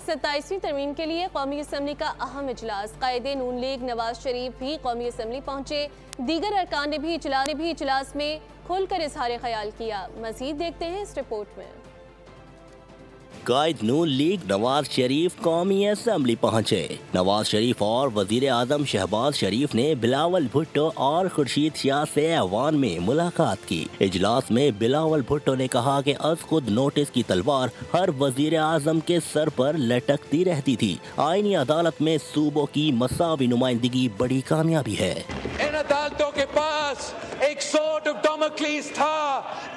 27वीं तरमीम के लिए कौमी असम्बली का अहम इजलास। कायदे नून लीग नवाज शरीफ भी कौमी असम्बली पहुंचे। दीगर अरकान ने भी इजलास में खुलकर इजहार ख्याल किया। मजीद देखते हैं इस रिपोर्ट में। कायद नून लीग नवाज शरीफ कौमी असम्बली पहुंचे। नवाज शरीफ और वजीर आजम शहबाज शरीफ ने बिलावल भुट्टो और खुर्शीद शाह से ऐवान में मुलाकात की। इजलास में बिलावल भुट्टो ने कहा कि अज खुद नोटिस की तलवार हर वजीर आजम के सर पर लटकती रहती थी। आईनी अदालत में सूबों की मसावी नुमाइंदगी बड़ी कामयाबी है। इन अदालतों के पास एक सोट ऑफ डोमोक्लीस था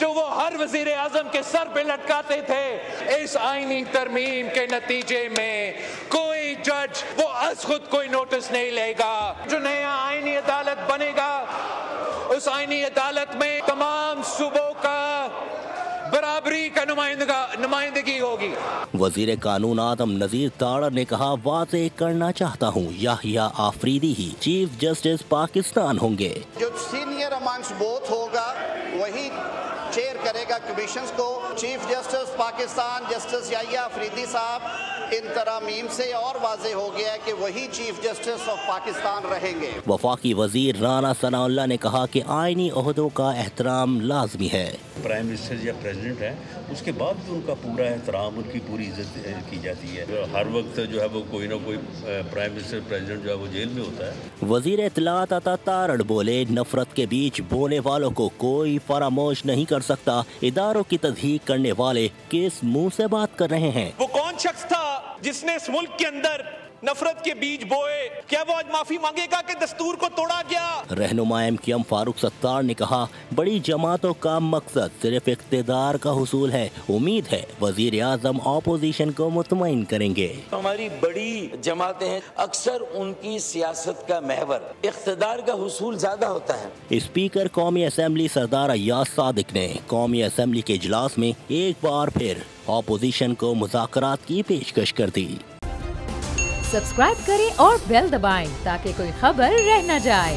जो वो हर वजीर आजम के सर पे लटकाते थे। इस आईनी तरमीम के नतीजे में कोई जज वो अज खुद कोई नोटिस नहीं लेगा। जो नया आईनी अदालत बनेगा उस आईनी अदालत में तमाम सूबों का बराबरी का नुमाइंदगी होगी। वजीर कानून आदम नजीर ताड़र ने कहा, वाज़ेह करना चाहता हूँ याहिया आफरीदी ही चीफ जस्टिस पाकिस्तान होंगे। जो सीनियर अमंग्स बोथ होगा वही चेयर करेगा कमीशंस को। Chief justice Pakistan justice Yahya Afridi साहब इन तरामीम से और वाज़ेह हो गया है कि वही चीफ जस्टिस ऑफ पाकिस्तान रहेंगे। वफाकी वजीर राना सनाउल्लाह ने कहा कि आईनी ओहदों का एहतराम लाजमी है। प्राइम मिनिस्टर या प्रेसिडेंट है उसके बाद भी उनका पूरा एहतराम, उनकी पूरी इज्जत की जाती है। हर वक्त जो है वो कोई ना कोई प्राइम मिनिस्टर प्रेसिडेंट जो है वो जेल में होता है। वजीर इत्तलात अता तारड़ बोले, नफरत के बीच बोने वालों को कोई फरामोश नहीं कर सकता। इदारों की तस्दीक करने वाले किस मुंह से बात कर रहे हैं? वो कौन शख्स था जिसने इस मुल्क के अंदर नफरत के बीज बोए? क्या वो आज माफी मांगेगा कि दस्तूर को तोड़ा गया? रहनुमा एमक्यूएम फारूक सत्तार ने कहा, बड़ी जमातों का मकसद सिर्फ इख्तिदार का हुसूल है। उम्मीद है वजीर आजम अपोजिशन को मुतमईन करेंगे। हमारी बड़ी जमातें हैं, अक्सर उनकी सियासत का महवर इख्तिदार का हुसूल ज्यादा होता है। स्पीकर कौमी असम्बली सरदार अय्याज सादिक ने कौमी असम्बली के इजलास में एक बार फिर अपोजिशन को मुज़ाकरात की पेशकश कर दी। सब्सक्राइब करें और बेल दबाएं ताकि कोई खबर रह न जाए।